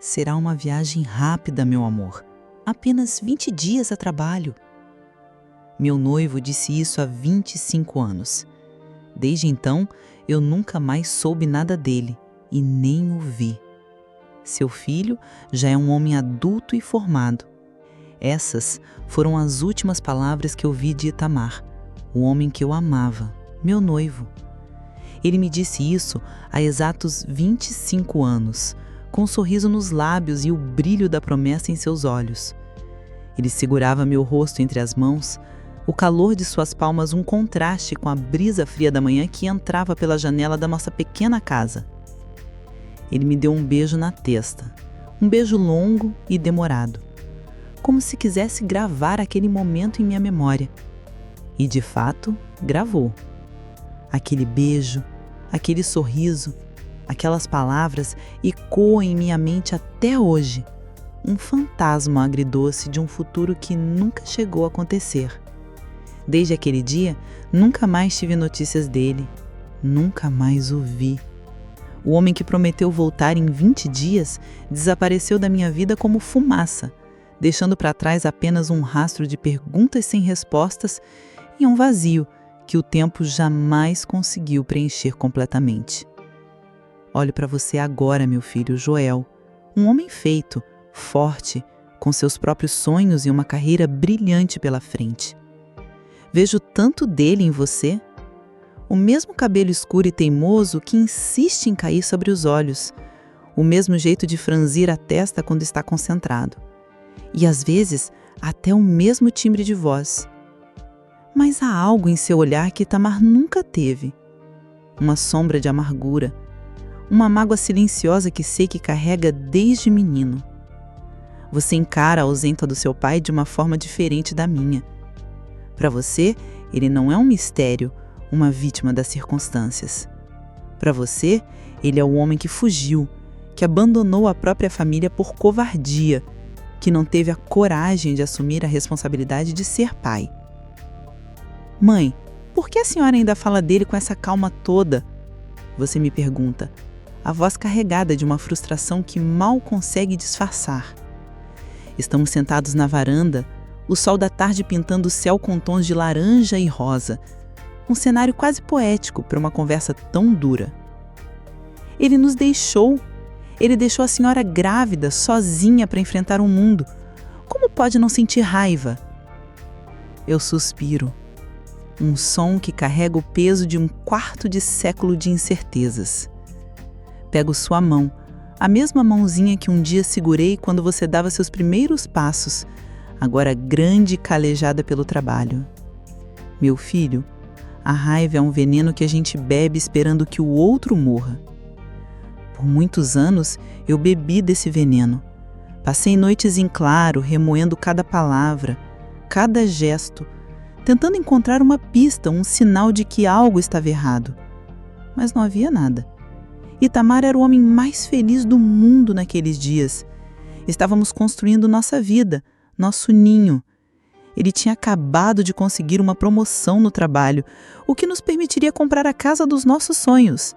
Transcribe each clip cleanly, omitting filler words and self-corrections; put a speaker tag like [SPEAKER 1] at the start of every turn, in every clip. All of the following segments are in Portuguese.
[SPEAKER 1] Será uma viagem rápida, meu amor. Apenas 20 dias a trabalho. Meu noivo disse isso há 25 anos. Desde então, eu nunca mais soube nada dele e nem o vi. Seu filho já é um homem adulto e formado. Essas foram as últimas palavras que eu vi de Itamar, o homem que eu amava, meu noivo. Ele me disse isso há exatos 25 anos, com um sorriso nos lábios e o brilho da promessa em seus olhos. Ele segurava meu rosto entre as mãos, o calor de suas palmas um contraste com a brisa fria da manhã que entrava pela janela da nossa pequena casa. Ele me deu um beijo na testa, um beijo longo e demorado, como se quisesse gravar aquele momento em minha memória. E de fato, gravou. Aquele beijo, aquele sorriso, aquelas palavras ecoam em minha mente até hoje. Um fantasma agridoce de um futuro que nunca chegou a acontecer. Desde aquele dia, nunca mais tive notícias dele. Nunca mais o vi. O homem que prometeu voltar em 20 dias desapareceu da minha vida como fumaça, deixando para trás apenas um rastro de perguntas sem respostas e um vazio que o tempo jamais conseguiu preencher completamente. Olho para você agora, meu filho Joel, um homem feito, forte, com seus próprios sonhos e uma carreira brilhante pela frente. Vejo tanto dele em você. O mesmo cabelo escuro e teimoso que insiste em cair sobre os olhos, o mesmo jeito de franzir a testa quando está concentrado. E às vezes até o mesmo timbre de voz. Mas há algo em seu olhar que Itamar nunca teve. Uma sombra de amargura, uma mágoa silenciosa que sei que carrega desde menino. Você encara a ausência do seu pai de uma forma diferente da minha. Para você, ele não é um mistério, uma vítima das circunstâncias. Para você, ele é o homem que fugiu, que abandonou a própria família por covardia, que não teve a coragem de assumir a responsabilidade de ser pai. Mãe, por que a senhora ainda fala dele com essa calma toda? Você me pergunta, a voz carregada de uma frustração que mal consegue disfarçar. Estamos sentados na varanda, o sol da tarde pintando o céu com tons de laranja e rosa. Um cenário quase poético para uma conversa tão dura. Ele nos deixou. Ele deixou a senhora grávida, sozinha para enfrentar o mundo. Como pode não sentir raiva? Eu suspiro. Um som que carrega o peso de um quarto de século de incertezas. Pego sua mão, a mesma mãozinha que um dia segurei quando você dava seus primeiros passos, agora grande e calejada pelo trabalho. Meu filho, a raiva é um veneno que a gente bebe esperando que o outro morra. Por muitos anos eu bebi desse veneno. Passei noites em claro, remoendo cada palavra, cada gesto, tentando encontrar uma pista, um sinal de que algo estava errado. Mas não havia nada. Itamar era o homem mais feliz do mundo naqueles dias. Estávamos construindo nossa vida, nosso ninho. Ele tinha acabado de conseguir uma promoção no trabalho, o que nos permitiria comprar a casa dos nossos sonhos.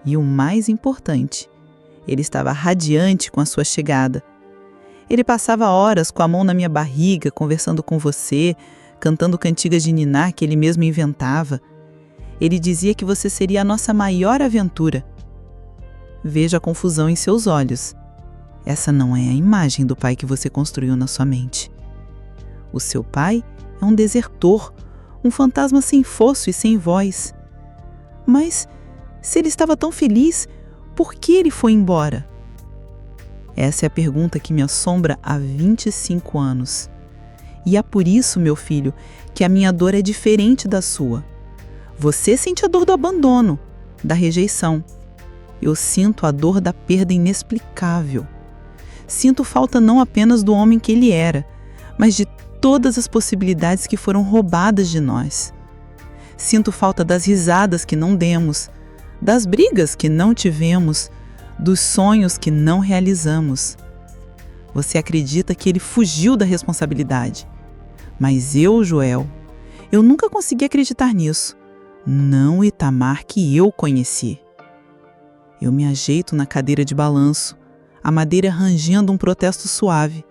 [SPEAKER 1] E o mais importante, ele estava radiante com a sua chegada. Ele passava horas com a mão na minha barriga, conversando com você, cantando cantigas de niná que ele mesmo inventava. Ele dizia que você seria a nossa maior aventura. Vejo a confusão em seus olhos. Essa não é a imagem do pai que você construiu na sua mente. O seu pai é um desertor, um fantasma sem fosso e sem voz. Mas, se ele estava tão feliz, por que ele foi embora? Essa é a pergunta que me assombra há 25 anos. E é por isso, meu filho, que a minha dor é diferente da sua. Você sente a dor do abandono, da rejeição. Eu sinto a dor da perda inexplicável. Sinto falta não apenas do homem que ele era, mas de todas as possibilidades que foram roubadas de nós. Sinto falta das risadas que não demos, das brigas que não tivemos, dos sonhos que não realizamos. Você acredita que ele fugiu da responsabilidade. Mas eu, Joel, eu nunca consegui acreditar nisso. Não o Itamar que eu conheci. Eu me ajeito na cadeira de balanço, a madeira rangendo um protesto suave.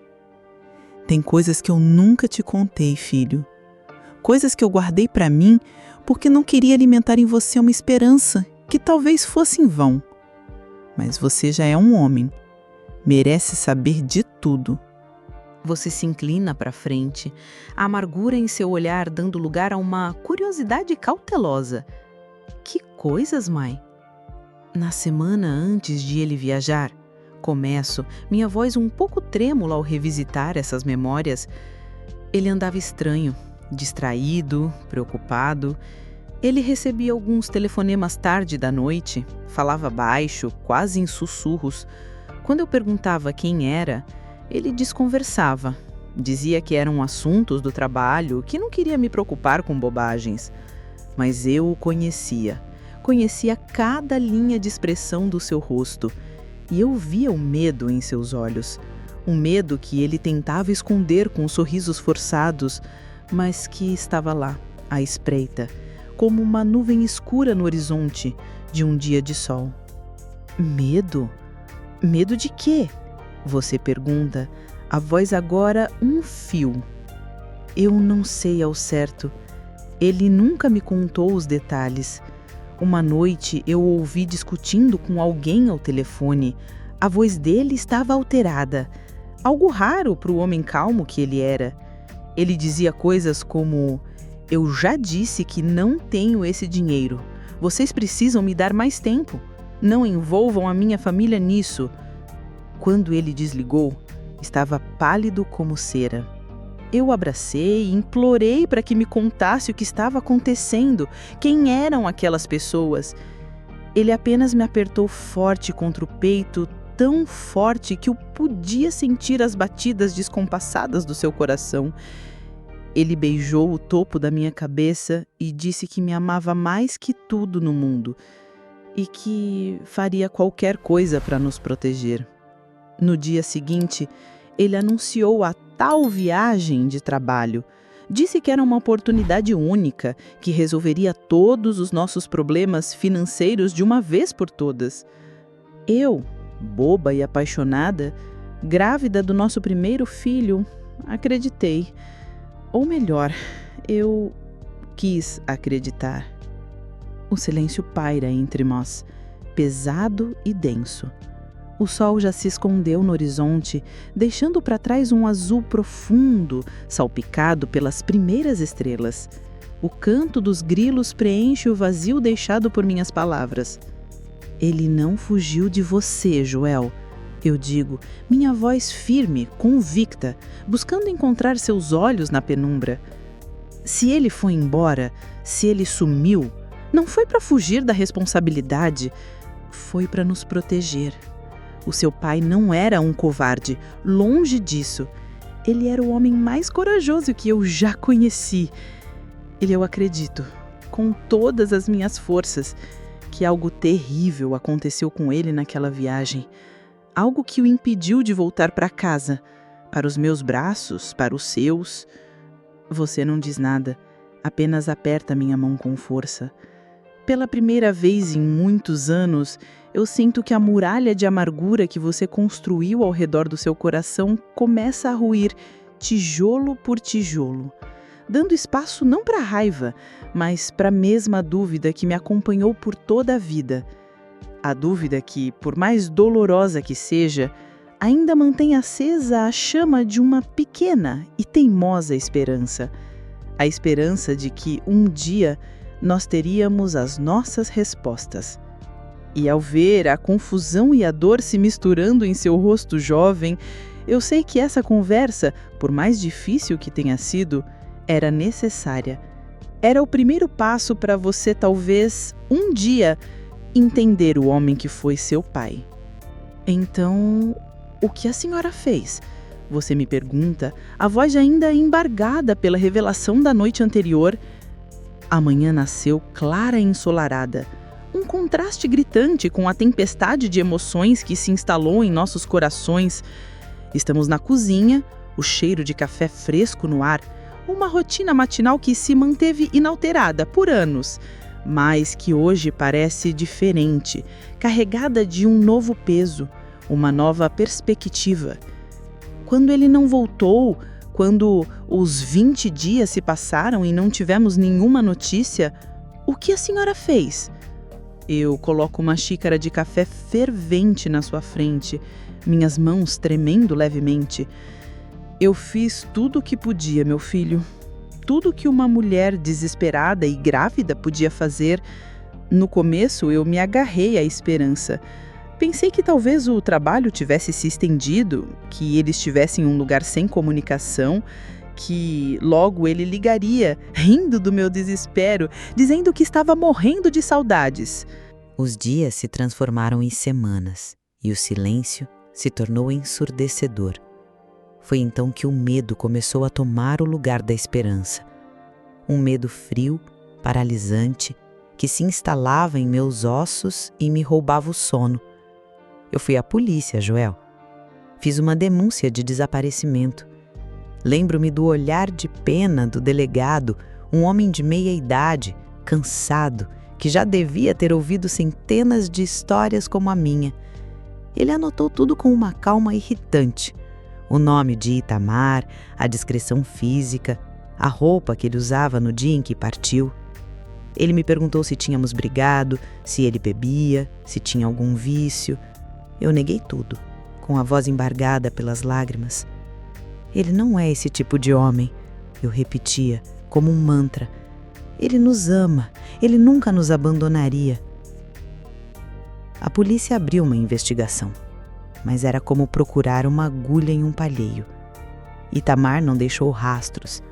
[SPEAKER 1] Tem coisas que eu nunca te contei, filho. Coisas que eu guardei para mim porque não queria alimentar em você uma esperança que talvez fosse em vão. Mas você já é um homem. Merece saber de tudo. Você se inclina para frente, a amargura em seu olhar dando lugar a uma curiosidade cautelosa. Que coisas, mãe? Na semana antes de ele viajar, começo, minha voz um pouco trêmula ao revisitar essas memórias. Ele andava estranho, distraído, preocupado. Ele recebia alguns telefonemas tarde da noite, falava baixo, quase em sussurros. Quando eu perguntava quem era, ele desconversava. Dizia que eram assuntos do trabalho, que não queria me preocupar com bobagens. Mas eu o conhecia. Conhecia cada linha de expressão do seu rosto. E eu via o medo em seus olhos. Um medo que ele tentava esconder com sorrisos forçados, mas que estava lá, à espreita, como uma nuvem escura no horizonte de um dia de sol. Medo? Medo de quê? Você pergunta, a voz agora um fio. Eu não sei ao certo. Ele nunca me contou os detalhes. Uma noite eu o ouvi discutindo com alguém ao telefone. A voz dele estava alterada. Algo raro para o homem calmo que ele era. Ele dizia coisas como: "Eu já disse que não tenho esse dinheiro. Vocês precisam me dar mais tempo. Não envolvam a minha família nisso." Quando ele desligou, estava pálido como cera. Eu o abracei e implorei para que me contasse o que estava acontecendo, quem eram aquelas pessoas. Ele apenas me apertou forte contra o peito, tão forte que eu podia sentir as batidas descompassadas do seu coração. Ele beijou o topo da minha cabeça e disse que me amava mais que tudo no mundo e que faria qualquer coisa para nos proteger. No dia seguinte, ele anunciou a tal viagem de trabalho. Disse que era uma oportunidade única, que resolveria todos os nossos problemas financeiros de uma vez por todas. Eu, boba e apaixonada, grávida do nosso primeiro filho, acreditei. Ou melhor, eu quis acreditar. O silêncio paira entre nós, pesado e denso. O sol já se escondeu no horizonte, deixando para trás um azul profundo, salpicado pelas primeiras estrelas. O canto dos grilos preenche o vazio deixado por minhas palavras. Ele não fugiu de você, Joel. Eu digo, minha voz firme, convicta, buscando encontrar seus olhos na penumbra. Se ele foi embora, se ele sumiu, não foi para fugir da responsabilidade, foi para nos proteger. O seu pai não era um covarde, longe disso. Ele era o homem mais corajoso que eu já conheci. E eu acredito, com todas as minhas forças, que algo terrível aconteceu com ele naquela viagem. Algo que o impediu de voltar para casa, para os meus braços, para os seus. Você não diz nada, apenas aperta minha mão com força. Pela primeira vez em muitos anos, eu sinto que a muralha de amargura que você construiu ao redor do seu coração começa a ruir, tijolo por tijolo, dando espaço não para a raiva, mas para a mesma dúvida que me acompanhou por toda a vida. A dúvida que, por mais dolorosa que seja, ainda mantém acesa a chama de uma pequena e teimosa esperança. A esperança de que um dia nós teríamos as nossas respostas. E ao ver a confusão e a dor se misturando em seu rosto jovem, eu sei que essa conversa, por mais difícil que tenha sido, era necessária. Era o primeiro passo para você, talvez, um dia, entender o homem que foi seu pai. Então, o que a senhora fez? Você me pergunta, a voz ainda embargada pela revelação da noite anterior. A manhã nasceu clara e ensolarada, um contraste gritante com a tempestade de emoções que se instalou em nossos corações. Estamos na cozinha, o cheiro de café fresco no ar, uma rotina matinal que se manteve inalterada por anos, mas que hoje parece diferente, carregada de um novo peso, uma nova perspectiva. Quando ele não voltou, quando os 20 dias se passaram e não tivemos nenhuma notícia, o que a senhora fez? Eu coloco uma xícara de café fervente na sua frente, minhas mãos tremendo levemente. Eu fiz tudo o que podia, meu filho. Tudo que uma mulher desesperada e grávida podia fazer. No começo, eu me agarrei à esperança. Pensei que talvez o trabalho tivesse se estendido, que ele estivesse em um lugar sem comunicação, que logo ele ligaria, rindo do meu desespero, dizendo que estava morrendo de saudades.
[SPEAKER 2] Os dias se transformaram em semanas e o silêncio se tornou ensurdecedor. Foi então que o medo começou a tomar o lugar da esperança. Um medo frio, paralisante, que se instalava em meus ossos e me roubava o sono. Eu fui à polícia, Joel. Fiz uma denúncia de desaparecimento. Lembro-me do olhar de pena do delegado, um homem de meia idade, cansado, que já devia ter ouvido centenas de histórias como a minha. Ele anotou tudo com uma calma irritante. O nome de Itamar, a descrição física, a roupa que ele usava no dia em que partiu. Ele me perguntou se tínhamos brigado, se ele bebia, se tinha algum vício. Eu neguei tudo, com a voz embargada pelas lágrimas. Ele não é esse tipo de homem, eu repetia, como um mantra. Ele nos ama, ele nunca nos abandonaria. A polícia abriu uma investigação, mas era como procurar uma agulha em um palheiro. Itamar não deixou rastros.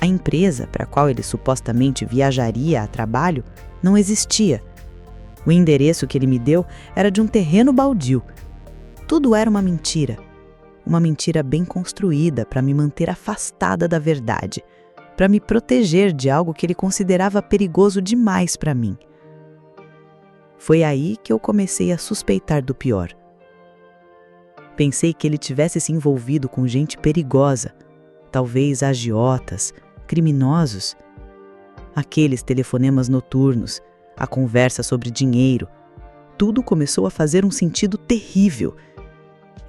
[SPEAKER 2] A empresa para a qual ele supostamente viajaria a trabalho não existia. O endereço que ele me deu era de um terreno baldio. Tudo era uma mentira bem construída para me manter afastada da verdade, para me proteger de algo que ele considerava perigoso demais para mim. Foi aí que eu comecei a suspeitar do pior. Pensei que ele tivesse se envolvido com gente perigosa, talvez agiotas, criminosos. Aqueles telefonemas noturnos, a conversa sobre dinheiro, tudo começou a fazer um sentido terrível.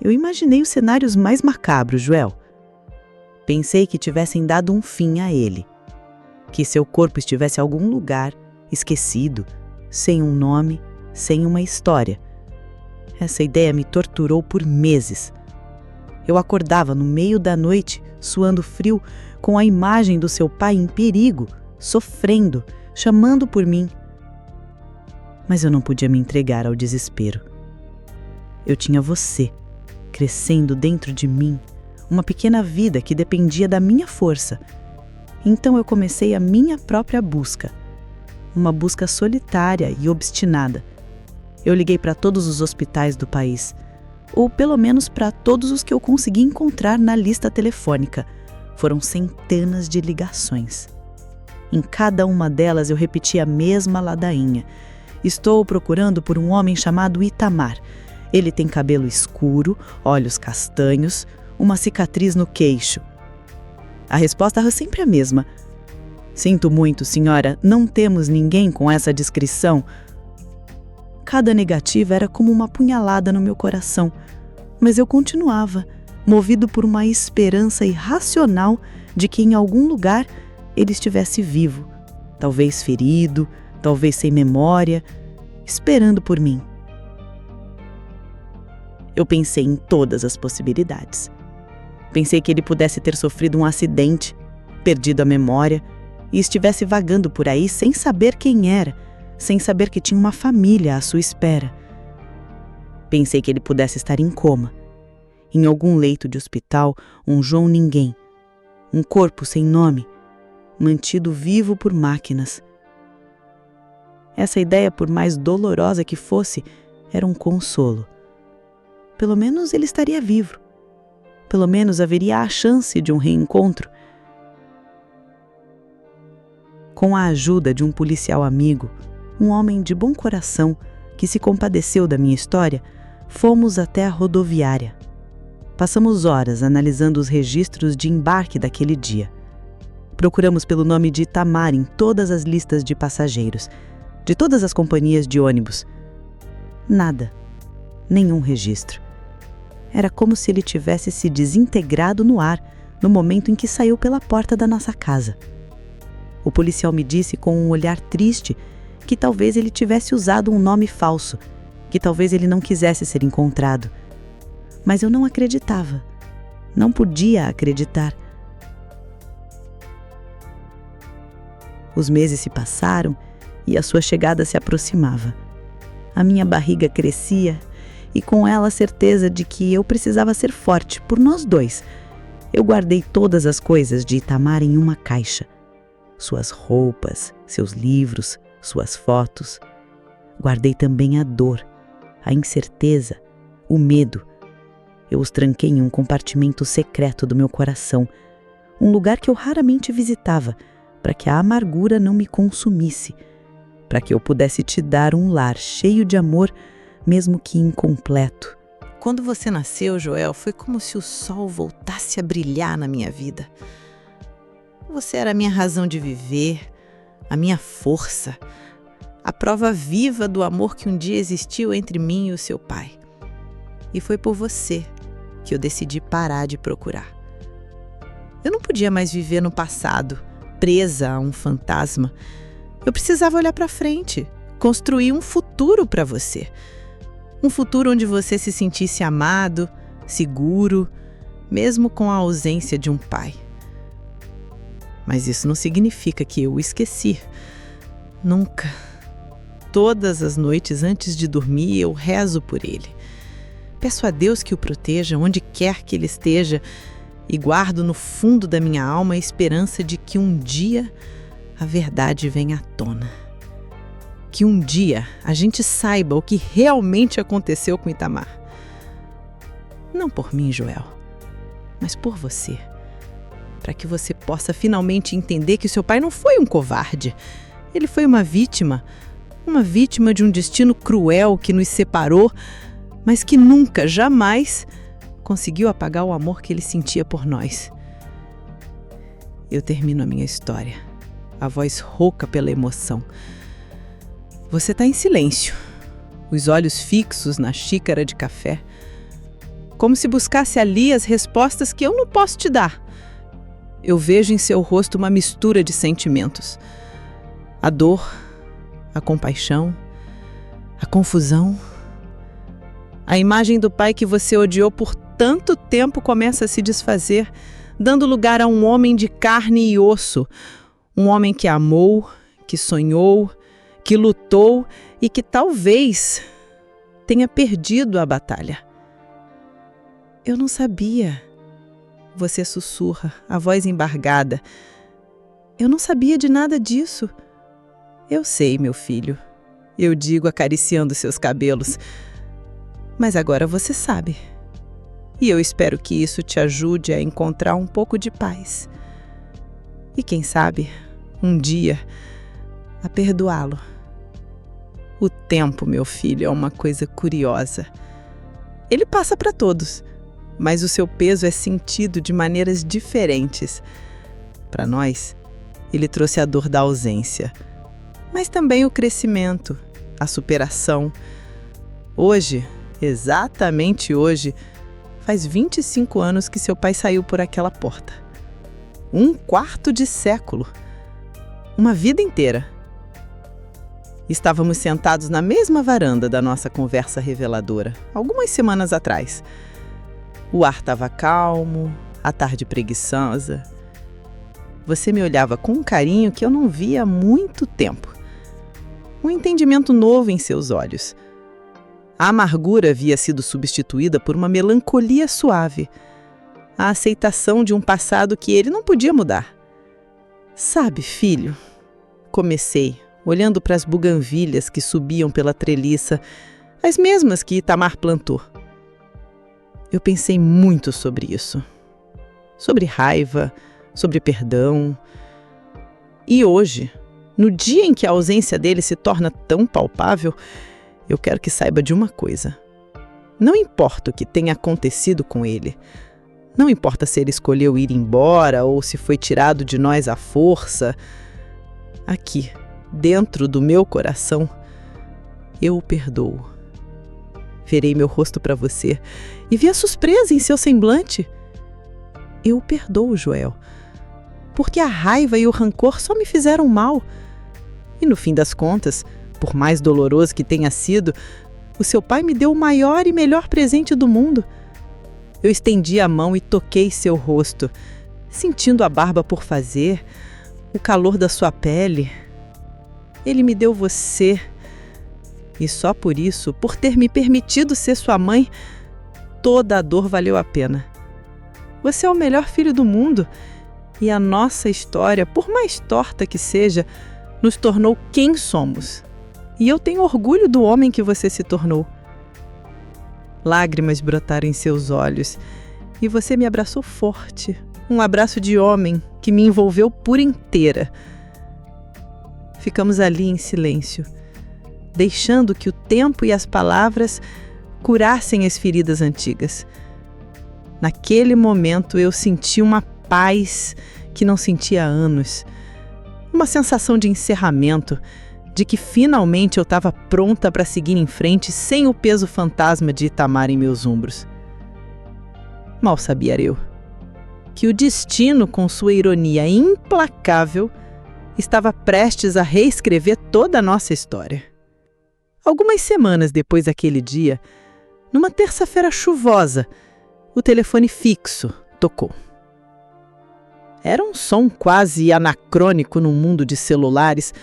[SPEAKER 2] Eu imaginei os cenários mais macabros, Joel. Pensei que tivessem dado um fim a ele, que seu corpo estivesse em algum lugar, esquecido, sem um nome, sem uma história. Essa ideia me torturou por meses. Eu acordava no meio da noite, suando frio, com a imagem do seu pai em perigo, sofrendo, chamando por mim. Mas eu não podia me entregar ao desespero. Eu tinha você, crescendo dentro de mim, uma pequena vida que dependia da minha força. Então eu comecei a minha própria busca, uma busca solitária e obstinada. Eu liguei para todos os hospitais do país, ou pelo menos para todos os que eu consegui encontrar na lista telefônica. Foram centenas de ligações. Em cada uma delas eu repeti a mesma ladainha. Estou procurando por um homem chamado Itamar. Ele tem cabelo escuro, olhos castanhos, uma cicatriz no queixo. A resposta era sempre a mesma. Sinto muito, senhora, não temos ninguém com essa descrição. Cada negativa era como uma punhalada no meu coração, mas eu continuava, movido por uma esperança irracional de que em algum lugar ele estivesse vivo, talvez ferido, talvez sem memória, esperando por mim. Eu pensei em todas as possibilidades. Pensei que ele pudesse ter sofrido um acidente, perdido a memória e estivesse vagando por aí sem saber quem era, sem saber que tinha uma família à sua espera. Pensei que ele pudesse estar em coma, em algum leito de hospital, um João Ninguém, um corpo sem nome, mantido vivo por máquinas. Essa ideia, por mais dolorosa que fosse, era um consolo. Pelo menos ele estaria vivo. Pelo menos haveria a chance de um reencontro. Com a ajuda de um policial amigo, um homem de bom coração que se compadeceu da minha história, fomos até a rodoviária. Passamos horas analisando os registros de embarque daquele dia. Procuramos pelo nome de Itamar em todas as listas de passageiros, de todas as companhias de ônibus. Nada, nenhum registro. Era como se ele tivesse se desintegrado no ar no momento em que saiu pela porta da nossa casa. O policial me disse com um olhar triste que talvez ele tivesse usado um nome falso, que talvez ele não quisesse ser encontrado. Mas eu não acreditava. Não podia acreditar. Os meses se passaram e a sua chegada se aproximava. A minha barriga crescia e com ela a certeza de que eu precisava ser forte por nós dois. Eu guardei todas as coisas de Itamar em uma caixa. Suas roupas, seus livros, suas fotos. Guardei também a dor, a incerteza, o medo. Eu os tranquei em um compartimento secreto do meu coração, um lugar que eu raramente visitava, para que a amargura não me consumisse, para que eu pudesse te dar um lar cheio de amor, mesmo que incompleto.
[SPEAKER 1] Quando você nasceu, Joel, foi como se o sol voltasse a brilhar na minha vida. Você era a minha razão de viver, a minha força, a prova viva do amor que um dia existiu entre mim e o seu pai. E foi por você que eu decidi parar de procurar. Eu não podia mais viver no passado, presa a um fantasma. Eu precisava olhar para frente, construir um futuro para você. Um futuro onde você se sentisse amado, seguro, mesmo com a ausência de um pai. Mas isso não significa que eu o esqueci. Nunca. Todas as noites antes de dormir eu rezo por ele. Peço a Deus que o proteja onde quer que ele esteja e guardo no fundo da minha alma a esperança de que um dia a verdade venha à tona. Que um dia a gente saiba o que realmente aconteceu com Itamar. Não por mim, Joel, mas por você. Para que você possa finalmente entender que o seu pai não foi um covarde. Ele foi uma vítima de um destino cruel que nos separou, mas que nunca, jamais conseguiu apagar o amor que ele sentia por nós. Eu termino a minha história, a voz rouca pela emoção. Você está em silêncio, os olhos fixos na xícara de café, como se buscasse ali as respostas que eu não posso te dar. Eu vejo em seu rosto uma mistura de sentimentos. A dor, a compaixão, a confusão. A imagem do pai que você odiou por tanto tempo começa a se desfazer, dando lugar a um homem de carne e osso. Um homem que amou, que sonhou, que lutou e que talvez tenha perdido a batalha. Eu não sabia. Você sussurra, a voz embargada. Eu não sabia de nada disso. Eu sei, meu filho. Eu digo acariciando seus cabelos. Mas agora você sabe. E eu espero que isso te ajude a encontrar um pouco de paz. E quem sabe, um dia, a perdoá-lo. O tempo, meu filho, é uma coisa curiosa. Ele passa para todos, mas o seu peso é sentido de maneiras diferentes. Para nós, ele trouxe a dor da ausência, mas também o crescimento, a superação. Hoje, exatamente hoje, faz 25 anos que seu pai saiu por aquela porta. 1/4 de século. Uma vida inteira. Estávamos sentados na mesma varanda da nossa conversa reveladora, algumas semanas atrás. O ar estava calmo, a tarde preguiçosa. Você me olhava com um carinho que eu não via há muito tempo. Um entendimento novo em seus olhos. A amargura havia sido substituída por uma melancolia suave. A aceitação de um passado que ele não podia mudar. Sabe, filho, comecei, olhando para as buganvílias que subiam pela treliça, as mesmas que Itamar plantou. Eu pensei muito sobre isso. Sobre raiva, sobre perdão. E hoje, no dia em que a ausência dele se torna tão palpável, eu quero que saiba de uma coisa. Não importa o que tenha acontecido com ele. Não importa se ele escolheu ir embora ou se foi tirado de nós à força. Aqui, dentro do meu coração, eu o perdoo. Virei meu rosto para você e vi a surpresa em seu semblante. Eu o perdoo, Joel, porque a raiva e o rancor só me fizeram mal. E no fim das contas, por mais doloroso que tenha sido, o seu pai me deu o maior e melhor presente do mundo. Eu estendi a mão e toquei seu rosto, sentindo a barba por fazer, o calor da sua pele. Ele me deu você. E só por isso, por ter me permitido ser sua mãe, toda a dor valeu a pena. Você é o melhor filho do mundo e a nossa história, por mais torta que seja, nos tornou quem somos. E eu tenho orgulho do homem que você se tornou. Lágrimas brotaram em seus olhos e você me abraçou forte. Um abraço de homem que me envolveu por inteira. Ficamos ali em silêncio, deixando que o tempo e as palavras curassem as feridas antigas. Naquele momento eu senti uma paz que não sentia há anos. Uma sensação de encerramento, de que finalmente eu estava pronta para seguir em frente sem o peso fantasma de Itamar em meus ombros. Mal sabia eu que o destino, com sua ironia implacável, estava prestes a reescrever toda a nossa história. Algumas semanas depois daquele dia, numa terça-feira chuvosa, o telefone fixo tocou. Era um som quase anacrônico no mundo de celulares,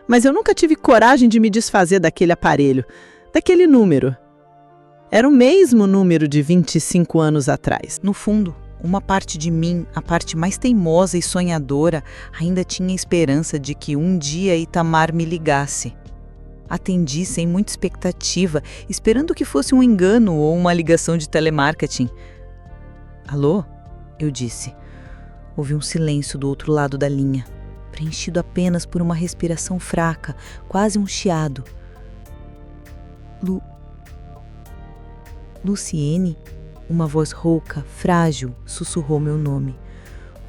[SPEAKER 1] mas eu nunca tive coragem de me desfazer daquele aparelho, daquele número. Era o mesmo número de 25 anos atrás.
[SPEAKER 2] No fundo, uma parte de mim, a parte mais teimosa e sonhadora, ainda tinha esperança de que um dia Itamar me ligasse. Atendi sem muita expectativa, esperando que fosse um engano ou uma ligação de telemarketing. Alô? Eu disse. Houve um silêncio do outro lado da linha, preenchido apenas por uma respiração fraca, quase um chiado. Luciene? Uma voz rouca, frágil, sussurrou meu nome.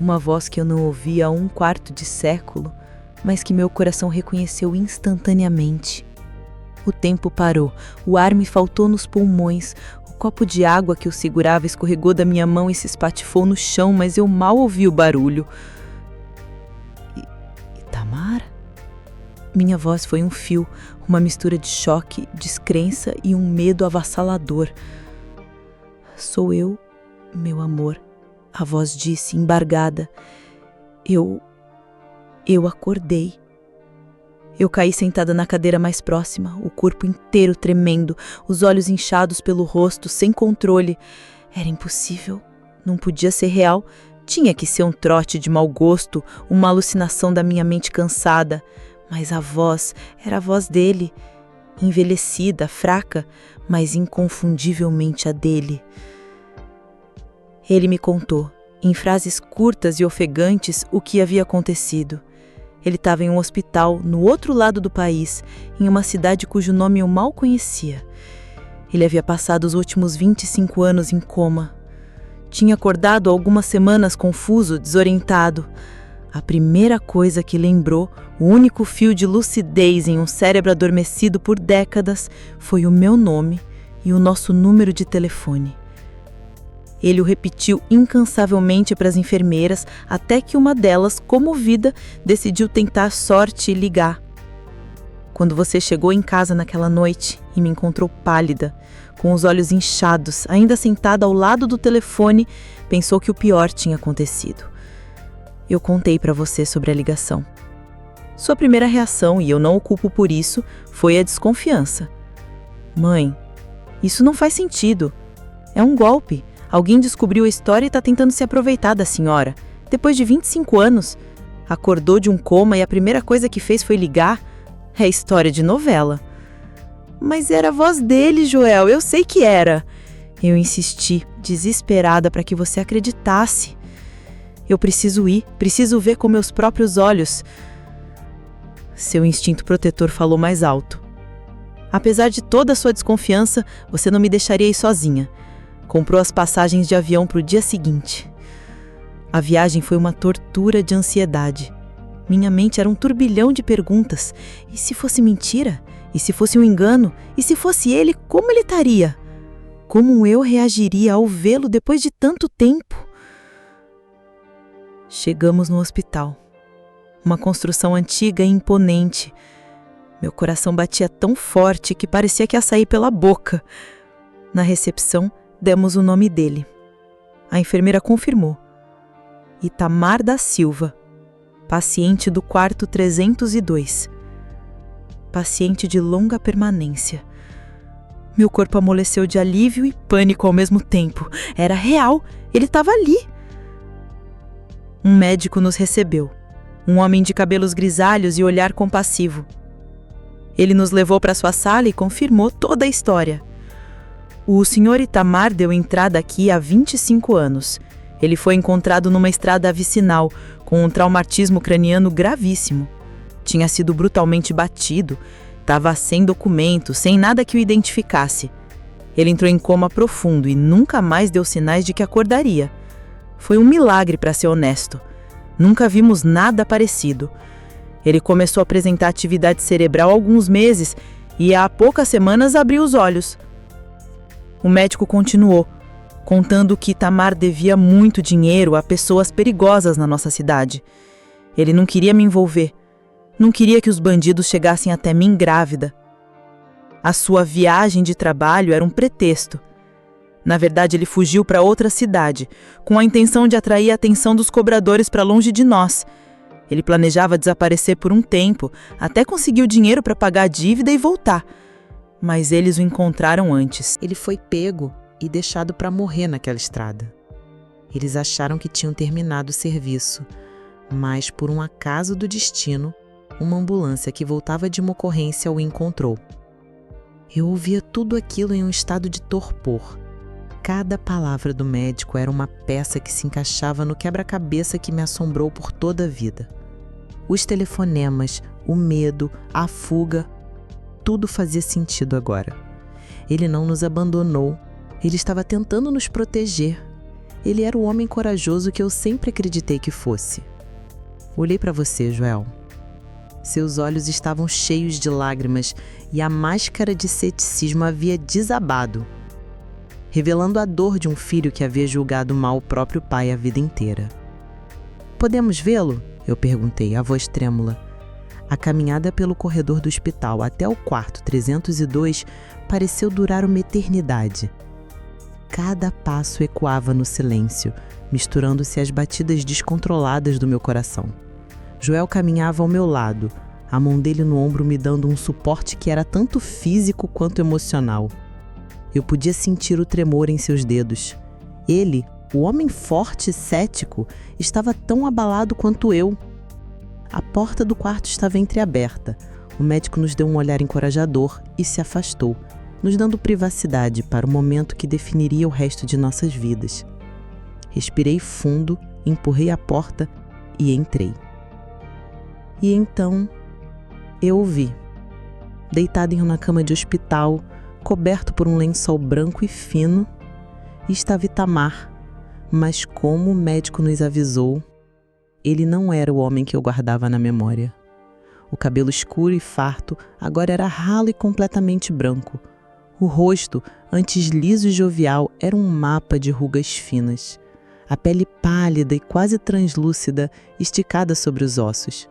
[SPEAKER 2] Uma voz que eu não ouvia há um quarto de século, mas que meu coração reconheceu instantaneamente. O tempo parou, o ar me faltou nos pulmões, o copo de água que eu segurava escorregou da minha mão e se espatifou no chão, mas eu mal ouvi o barulho. Itamar? Minha voz foi um fio, uma mistura de choque, descrença e um medo avassalador. Sou eu, meu amor, a voz disse, embargada. Eu acordei. Eu caí sentada na cadeira mais próxima, o corpo inteiro tremendo, os olhos inchados pelo rosto, sem controle. Era impossível, não podia ser real, tinha que ser um trote de mau gosto, uma alucinação da minha mente cansada. Mas a voz era a voz dele, envelhecida, fraca, mas inconfundivelmente a dele. Ele me contou, em frases curtas e ofegantes, o que havia acontecido. Ele estava em um hospital no outro lado do país, em uma cidade cujo nome eu mal conhecia. Ele havia passado os últimos 25 anos em coma. Tinha acordado há algumas semanas confuso, desorientado. A primeira coisa que lembrou, o único fio de lucidez em um cérebro adormecido por décadas, foi o meu nome e o nosso número de telefone. Ele o repetiu incansavelmente para as enfermeiras, até que uma delas, comovida, decidiu tentar sorte e ligar. Quando você chegou em casa naquela noite e me encontrou pálida, com os olhos inchados, ainda sentada ao lado do telefone, pensou que o pior tinha acontecido. Eu contei para você sobre a ligação. Sua primeira reação, e eu não o culpo por isso, foi a desconfiança. Mãe, isso não faz sentido. É um golpe. Alguém descobriu a história e está tentando se aproveitar da senhora. Depois de 25 anos, acordou de um coma e a primeira coisa que fez foi ligar. É história de novela. Mas era a voz dele, Joel, eu sei que era. Eu insisti, desesperada, para que você acreditasse. Eu preciso ir, preciso ver com meus próprios olhos. Seu instinto protetor falou mais alto. Apesar de toda a sua desconfiança, você não me deixaria ir sozinha. Comprou as passagens de avião para o dia seguinte. A viagem foi uma tortura de ansiedade. Minha mente era um turbilhão de perguntas. E se fosse mentira? E se fosse um engano? E se fosse ele, como ele estaria?
[SPEAKER 1] Como eu reagiria ao vê-lo depois de tanto tempo? Chegamos no hospital. Uma construção antiga e imponente. Meu coração batia tão forte que parecia que ia sair pela boca. Na recepção, demos o nome dele. A enfermeira confirmou. Itamar da Silva, paciente do quarto 302. Paciente de longa permanência. Meu corpo amoleceu de alívio e pânico ao mesmo tempo. Era real, ele estava ali. Um médico nos recebeu. Um homem de cabelos grisalhos e olhar compassivo. Ele nos levou para sua sala e confirmou toda a história. O senhor Itamar deu entrada aqui há 25 anos. Ele foi encontrado numa estrada vicinal, com um traumatismo craniano gravíssimo. Tinha sido brutalmente batido, estava sem documento, sem nada que o identificasse. Ele entrou em coma profundo e nunca mais deu sinais de que acordaria. Foi um milagre, para ser honesto. Nunca vimos nada parecido. Ele começou a apresentar atividade cerebral há alguns meses e há poucas semanas abriu os olhos. O médico continuou, contando que Itamar devia muito dinheiro a pessoas perigosas na nossa cidade. Ele não queria me envolver. Não queria que os bandidos chegassem até mim grávida. A sua viagem de trabalho era um pretexto. Na verdade, ele fugiu para outra cidade, com a intenção de atrair a atenção dos cobradores para longe de nós. Ele planejava desaparecer por um tempo, até conseguir o dinheiro para pagar a dívida e voltar. Mas eles o encontraram antes.
[SPEAKER 2] Ele foi pego e deixado para morrer naquela estrada. Eles acharam que tinham terminado o serviço, mas por um acaso do destino, uma ambulância que voltava de uma ocorrência o encontrou. Eu ouvia tudo aquilo em um estado de torpor. Cada palavra do médico era uma peça que se encaixava no quebra-cabeça que me assombrou por toda a vida. Os telefonemas, o medo, a fuga, tudo fazia sentido agora. Ele não nos abandonou. Ele estava tentando nos proteger. Ele era o homem corajoso que eu sempre acreditei que fosse. Olhei para você, Joel. Seus olhos estavam cheios de lágrimas e a máscara de ceticismo havia desabado, revelando a dor de um filho que havia julgado mal o próprio pai a vida inteira. "Podemos vê-lo?" eu perguntei, a voz trêmula. A caminhada pelo corredor do hospital até o quarto 302 pareceu durar uma eternidade. Cada passo ecoava no silêncio, misturando-se às batidas descontroladas do meu coração. Joel caminhava ao meu lado, a mão dele no ombro me dando um suporte que era tanto físico quanto emocional. Eu podia sentir o tremor em seus dedos. Ele, o homem forte e cético, estava tão abalado quanto eu. A porta do quarto estava entreaberta. O médico nos deu um olhar encorajador e se afastou, nos dando privacidade para o momento que definiria o resto de nossas vidas. Respirei fundo, empurrei a porta e entrei. E então, eu o vi, deitado em uma cama de hospital, coberto por um lençol branco e fino, estava Itamar, mas como o médico nos avisou, ele não era o homem que eu guardava na memória. O cabelo escuro e farto agora era ralo e completamente branco. O rosto, antes liso e jovial, era um mapa de rugas finas. A pele pálida e quase translúcida, esticada sobre os ossos.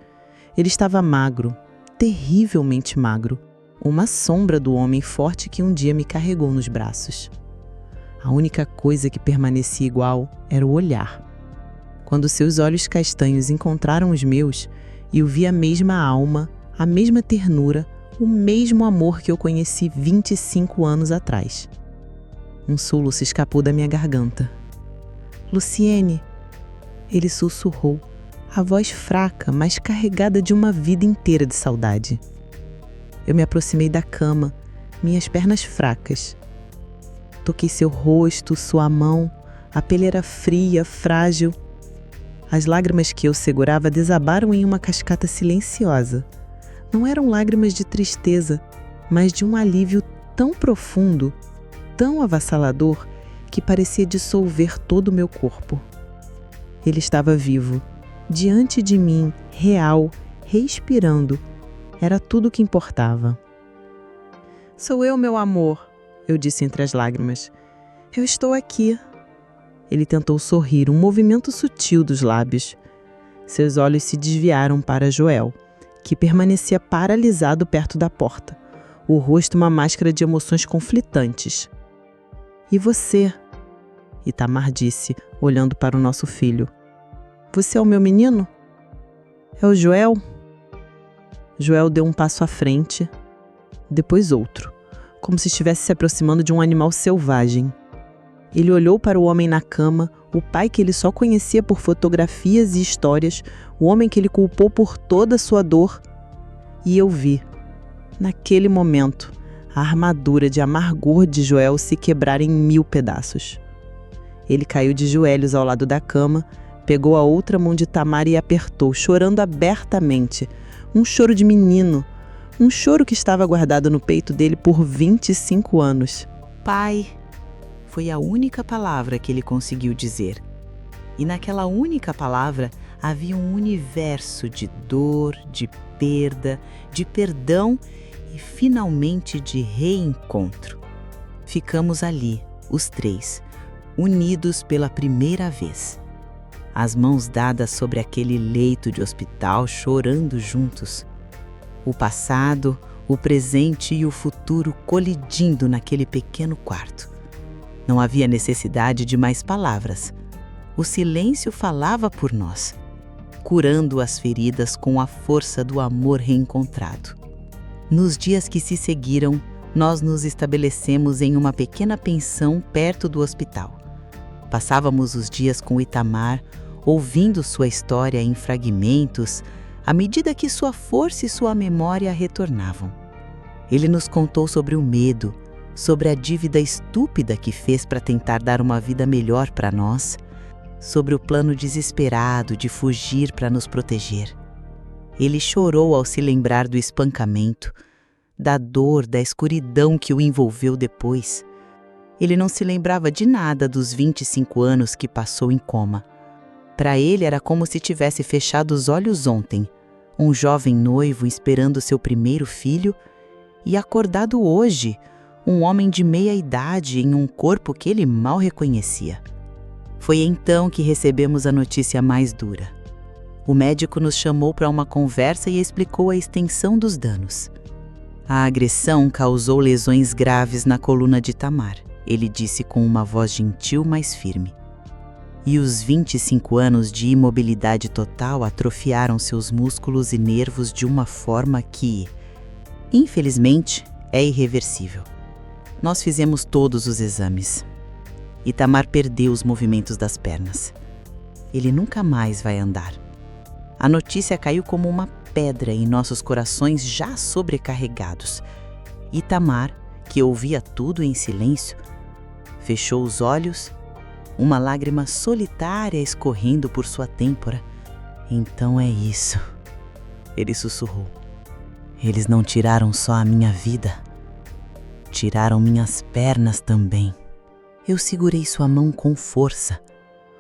[SPEAKER 2] Ele estava magro, terrivelmente magro, uma sombra do homem forte que um dia me carregou nos braços. A única coisa que permanecia igual era o olhar. Quando seus olhos castanhos encontraram os meus, eu vi a mesma alma, a mesma ternura, o mesmo amor que eu conheci 25 anos atrás. Um soluço escapou da minha garganta. "Luciene", ele sussurrou, a voz fraca, mas carregada de uma vida inteira de saudade. Eu me aproximei da cama, minhas pernas fracas. Toquei seu rosto, sua mão, a pele era fria, frágil. As lágrimas que eu segurava desabaram em uma cascata silenciosa. Não eram lágrimas de tristeza, mas de um alívio tão profundo, tão avassalador, que parecia dissolver todo o meu corpo. Ele estava vivo, diante de mim, real, respirando. Era tudo o que importava. "Sou eu, meu amor", eu disse entre as lágrimas.
[SPEAKER 1] Eu estou aqui. Ele tentou sorrir, um movimento sutil dos lábios. Seus olhos se desviaram para Joel, que permanecia paralisado perto da porta, o rosto uma máscara de emoções conflitantes. E você? Itamar disse, olhando para o nosso filho. Você é o meu menino? É o Joel? Joel deu um passo à frente, depois outro, como se estivesse se aproximando de um animal selvagem. Ele olhou para o homem na cama, o pai que ele só conhecia por fotografias e histórias, o homem que ele culpou por toda a sua dor. E eu vi, naquele momento, a armadura de amargor de Joel se quebrar em 1000 pedaços. Ele caiu de joelhos ao lado da cama, pegou a outra mão de Itamar e apertou, chorando abertamente. Um choro de menino, um choro que estava guardado no peito dele por 25 anos.
[SPEAKER 2] Pai, foi a única palavra que ele conseguiu dizer. E naquela única palavra havia um universo de dor, de perda, de perdão e finalmente de reencontro. Ficamos ali, os três, unidos pela primeira vez. As mãos dadas sobre aquele leito de hospital, chorando juntos. O passado, o presente e o futuro colidindo naquele pequeno quarto. Não havia necessidade de mais palavras. O silêncio falava por nós, curando as feridas com a força do amor reencontrado. Nos dias que se seguiram, nós nos estabelecemos em uma pequena pensão perto do hospital. Passávamos os dias com Itamar, ouvindo sua história em fragmentos, à medida que sua força e sua memória retornavam. Ele nos contou sobre o medo, sobre a dívida estúpida que fez para tentar dar uma vida melhor para nós, sobre o plano desesperado de fugir para nos proteger. Ele chorou ao se lembrar do espancamento, da dor, da escuridão que o envolveu depois. Ele não se lembrava de nada dos 25 anos que passou em coma. Para ele era como se tivesse fechado os olhos ontem, um jovem noivo esperando seu primeiro filho, e acordado hoje, um homem de meia idade em um corpo que ele mal reconhecia. Foi então que recebemos a notícia mais dura. O médico nos chamou para uma conversa e explicou a extensão dos danos. A agressão causou lesões graves na coluna de Itamar, ele disse com uma voz gentil, mas firme. E os 25 anos de imobilidade total atrofiaram seus músculos e nervos de uma forma que, infelizmente, é irreversível. Nós fizemos todos os exames. Itamar perdeu os movimentos das pernas. Ele nunca mais vai andar. A notícia caiu como uma pedra em nossos corações já sobrecarregados. Itamar, que ouvia tudo em silêncio, fechou os olhos, uma lágrima solitária escorrendo por sua têmpora. Então é isso, ele sussurrou. Eles não tiraram só a minha vida, tiraram minhas pernas também. Eu segurei sua mão com força.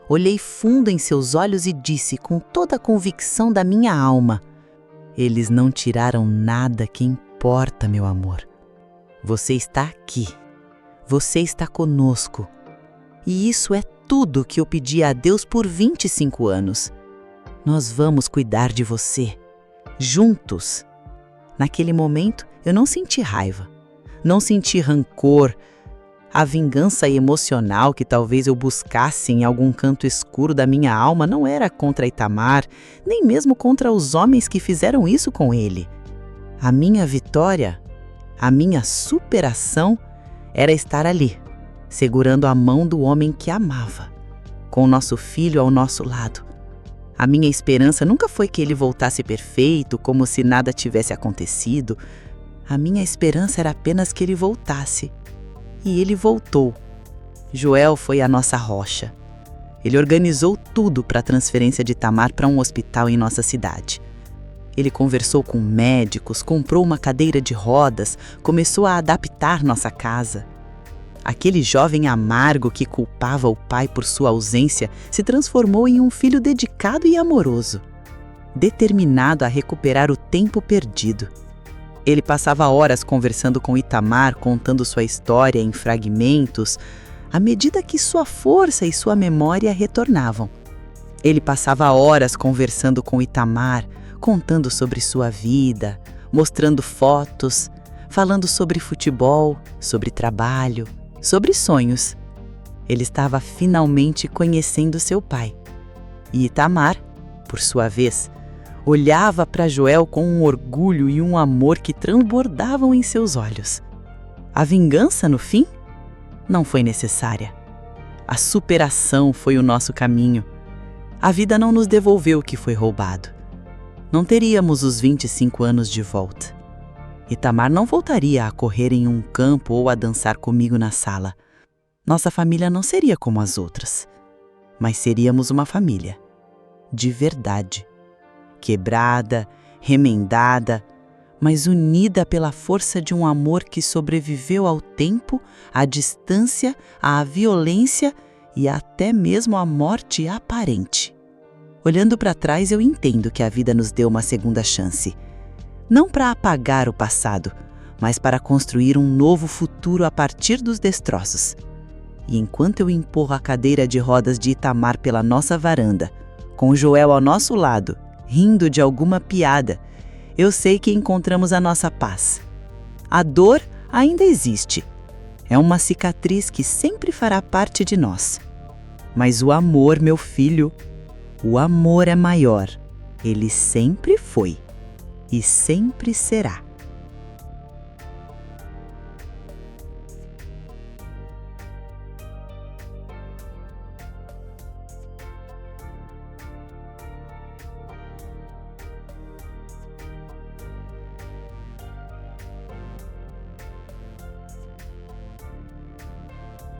[SPEAKER 2] Olhei fundo em seus olhos e disse com toda a convicção da minha alma: eles não tiraram nada que importa, meu amor. Você está aqui. Você está conosco. E isso é tudo que eu pedi a Deus por 25 anos. Nós vamos cuidar de você, juntos. Naquele momento, eu não senti raiva, não senti rancor. A vingança emocional que talvez eu buscasse em algum canto escuro da minha alma não era contra Itamar, nem mesmo contra os homens que fizeram isso com ele. A minha vitória, a minha superação era estar ali, segurando a mão do homem que amava, com o nosso filho ao nosso lado. A minha esperança nunca foi que ele voltasse perfeito, como se nada tivesse acontecido. A minha esperança era apenas que ele voltasse. E ele voltou. Joel foi a nossa rocha. Ele organizou tudo para a transferência de Itamar para um hospital em nossa cidade. Ele conversou com médicos, comprou uma cadeira de rodas, começou a adaptar nossa casa. Aquele jovem amargo que culpava o pai por sua ausência se transformou em um filho dedicado e amoroso, determinado a recuperar o tempo perdido. Ele passava horas conversando com Itamar, contando sua história em fragmentos,
[SPEAKER 1] à medida que sua força e sua memória retornavam. Ele passava horas conversando com Itamar, contando sobre sua vida, mostrando fotos, falando sobre futebol, sobre trabalho, sobre sonhos. Ele estava finalmente conhecendo seu pai. E Itamar, por sua vez, olhava para Joel com um orgulho e um amor que transbordavam em seus olhos. A vingança, no fim, não foi necessária. A superação foi o nosso caminho. A vida não nos devolveu o que foi roubado. Não teríamos os 25 anos de volta. Itamar não voltaria a correr em um campo ou a dançar comigo na sala. Nossa família não seria como as outras, mas seríamos uma família de verdade, quebrada, remendada, mas unida pela força de um amor que sobreviveu ao tempo, à distância, à violência e até mesmo à morte aparente. Olhando para trás, eu entendo que a vida nos deu uma segunda chance. Não para apagar o passado, mas para construir um novo futuro a partir dos destroços. E enquanto eu empurro a cadeira de rodas de Itamar pela nossa varanda, com Joel ao nosso lado, rindo de alguma piada, eu sei que encontramos a nossa paz. A dor ainda existe. É uma cicatriz que sempre fará parte de nós. Mas o amor, meu filho, o amor é maior. Ele sempre foi e sempre será.